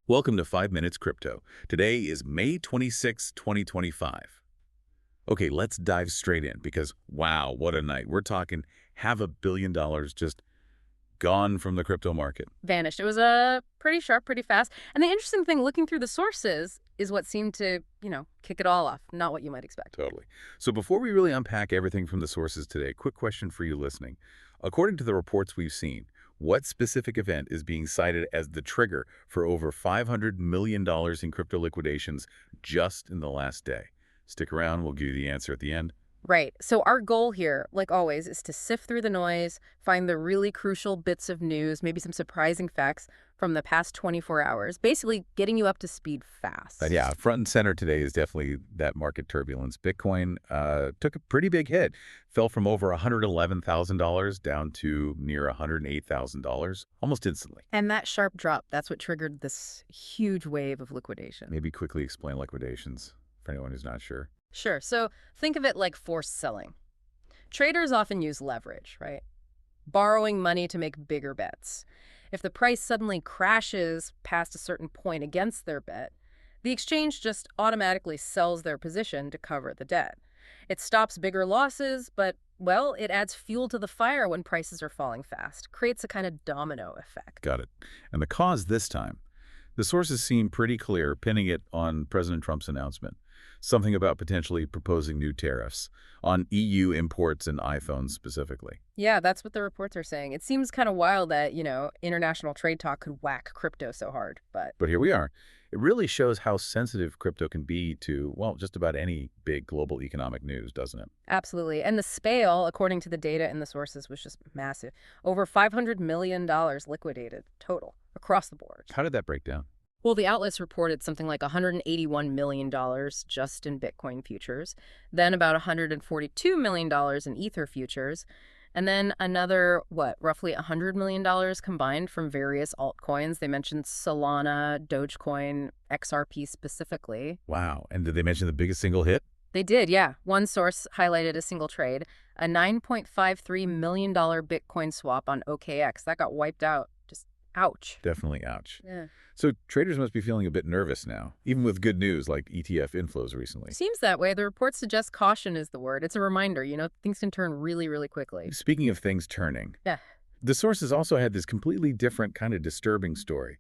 Welcome to 5 Minutes Crypto. Today is May 26, 2025. Okay, let's dive straight in because, wow, what a night. We're talking $500 million just gone from the crypto market. Vanished. It was pretty sharp, pretty fast. And the interesting thing, looking through the sources, is what seemed to, kick it all off. Not what you might expect. Totally. So before we really unpack everything from the sources today, quick question for you listening. According to the reports we've seen, what specific event is being cited as the trigger for over $500 million in crypto liquidations just in the last day? Stick around, we'll give you the answer at the end. Right. So our goal here, like always, is to sift through the noise, find the really crucial bits of news, maybe some surprising facts from the past 24 hours, basically getting you up to speed fast. But yeah, front and center today is definitely that market turbulence. Bitcoin took a pretty big hit, fell from over $111,000 down to near $108,000 almost instantly. And that sharp drop, that's what triggered this huge wave of liquidation. Maybe quickly explain liquidations for anyone who's not sure. Sure. So think of it like forced selling. Traders often use leverage, right? Borrowing money to make bigger bets. If the price suddenly crashes past a certain point against their bet, the exchange just automatically sells their position to cover the debt. It stops bigger losses, but, well, it adds fuel to the fire when prices are falling fast. Creates a kind of domino effect. Got it. And the cause this time, the sources seem pretty clear, pinning it on President Trump's announcement. Something about potentially proposing new tariffs on EU imports and iPhones specifically. Yeah, that's what the reports are saying. It seems kind of wild that, international trade talk could whack crypto so hard, but... But here we are. It really shows how sensitive crypto can be to, well, just about any big global economic news, doesn't it? Absolutely. And the scale, according to the data and the sources, was just massive. Over $500 million liquidated total across the board. How did that break down? Well, the outlets reported something like $181 million just in Bitcoin futures, then about $142 million in Ether futures, and then another, roughly $100 million combined from various altcoins. They mentioned Solana, Dogecoin, XRP specifically. Wow. And did they mention the biggest single hit? They did, yeah. One source highlighted a single trade, a $9.53 million Bitcoin swap on OKX. That got wiped out. Just ouch. Definitely ouch. Yeah. So traders must be feeling a bit nervous now, even with good news like ETF inflows recently. Seems that way. The reports suggest caution is the word. It's a reminder, things can turn really, really quickly. Speaking of things turning, Yeah. the sources also had this completely different kind of disturbing story.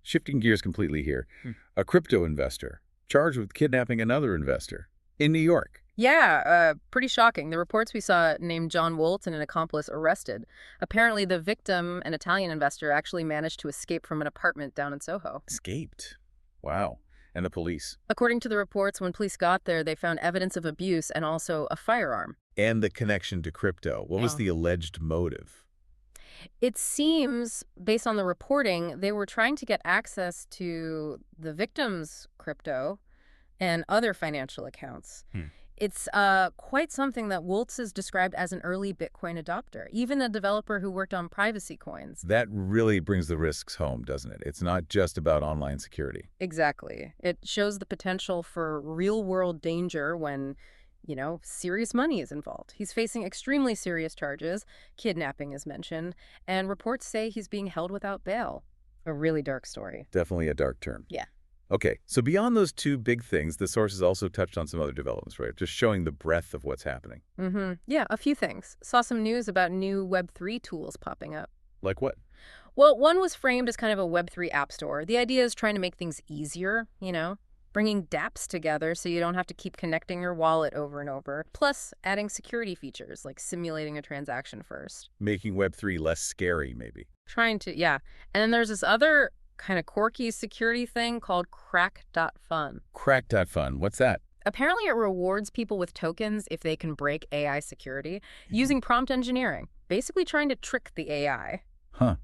Shifting gears completely here. A crypto investor charged with kidnapping another investor in New York. Yeah, pretty shocking. The reports we saw named John Wolt and an accomplice arrested. Apparently, the victim, an Italian investor, actually managed to escape from an apartment down in Soho. Escaped. Wow. And the police. According to the reports, when police got there, they found evidence of abuse and also a firearm. And the connection to crypto. What was the alleged motive? It seems, based on the reporting, they were trying to get access to the victim's crypto and other financial accounts. It's quite something that Woltz is described as an early Bitcoin adopter, even a developer who worked on privacy coins. That really brings the risks home, doesn't it? It's not just about online security. Exactly. It shows the potential for real-world danger when, serious money is involved. He's facing extremely serious charges. Kidnapping is mentioned, and reports say he's being held without bail. A really dark story. Definitely a dark term. Yeah. Okay, so beyond those two big things, the sources also touched on some other developments, right? Just showing the breadth of what's happening. Yeah, a few things. Saw some news about new Web3 tools popping up. Like what? Well, one was framed as kind of a Web3 app store. The idea is trying to make things easier, bringing dApps together so you don't have to keep connecting your wallet over and over. Plus, adding security features like simulating a transaction first. Making Web3 less scary, maybe. Trying to, yeah. And then there's this other kind of quirky security thing called crack.fun. Crack.fun. What's that? Apparently, it rewards people with tokens if they can break AI security using prompt engineering, basically trying to trick the AI. Huh.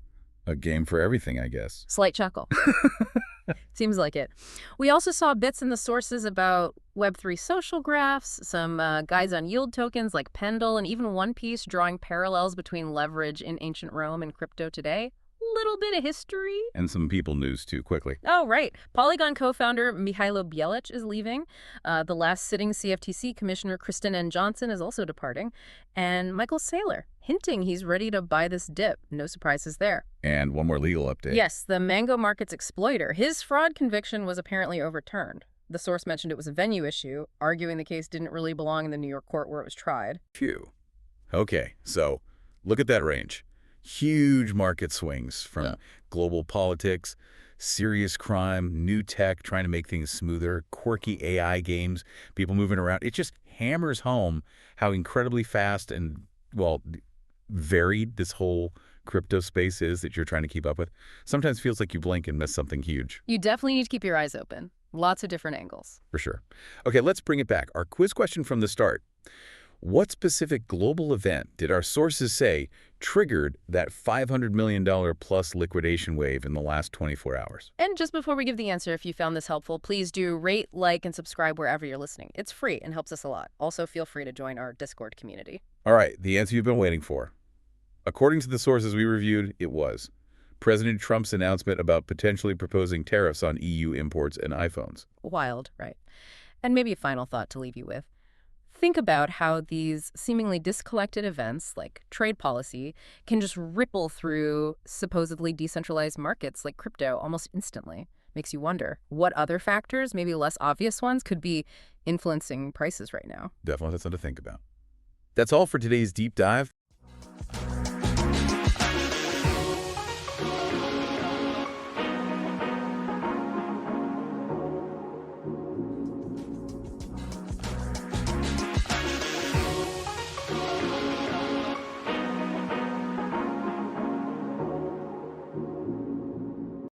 A game for everything, I guess. Slight chuckle. Seems like it. We also saw bits in the sources about Web3 social graphs, some guides on yield tokens like Pendle, and even one piece drawing parallels between leverage in ancient Rome and crypto today. little bit of history. And some people news, too, quickly. Oh, right. Polygon co-founder Mihailo Bielich is leaving. The last sitting CFTC commissioner, Kristen N. Johnson, is also departing. And Michael Saylor, hinting he's ready to buy this dip. No surprises there. And one more legal update. Yes, the Mango Markets exploiter. His fraud conviction was apparently overturned. The source mentioned it was a venue issue, arguing the case didn't really belong in the New York court where it was tried. Phew. Okay, so look at that range. Huge market swings from global politics, serious crime, new tech trying to make things smoother, quirky AI games, people moving around. It just hammers home how incredibly fast and, well, varied this whole crypto space is that you're trying to keep up with. Sometimes feels like you blink and miss something huge. You definitely need to keep your eyes open. Lots of different angles. For sure. Okay, let's bring it back. Our quiz question from the start. What specific global event did our sources say triggered that $500 million plus liquidation wave in the last 24 hours? And just before we give the answer, if you found this helpful, please do rate, like, and subscribe wherever you're listening. It's free and helps us a lot. Also, feel free to join our Discord community. All right, the answer you've been waiting for. According to the sources we reviewed, it was President Trump's announcement about potentially proposing tariffs on EU imports and iPhones. Wild, right? And maybe a final thought to leave you with. Think about how these seemingly disconnected events, like trade policy, can just ripple through supposedly decentralized markets like crypto almost instantly. Makes you wonder, what other factors, maybe less obvious ones, could be influencing prices right now? Definitely something to think about. That's all for today's deep dive.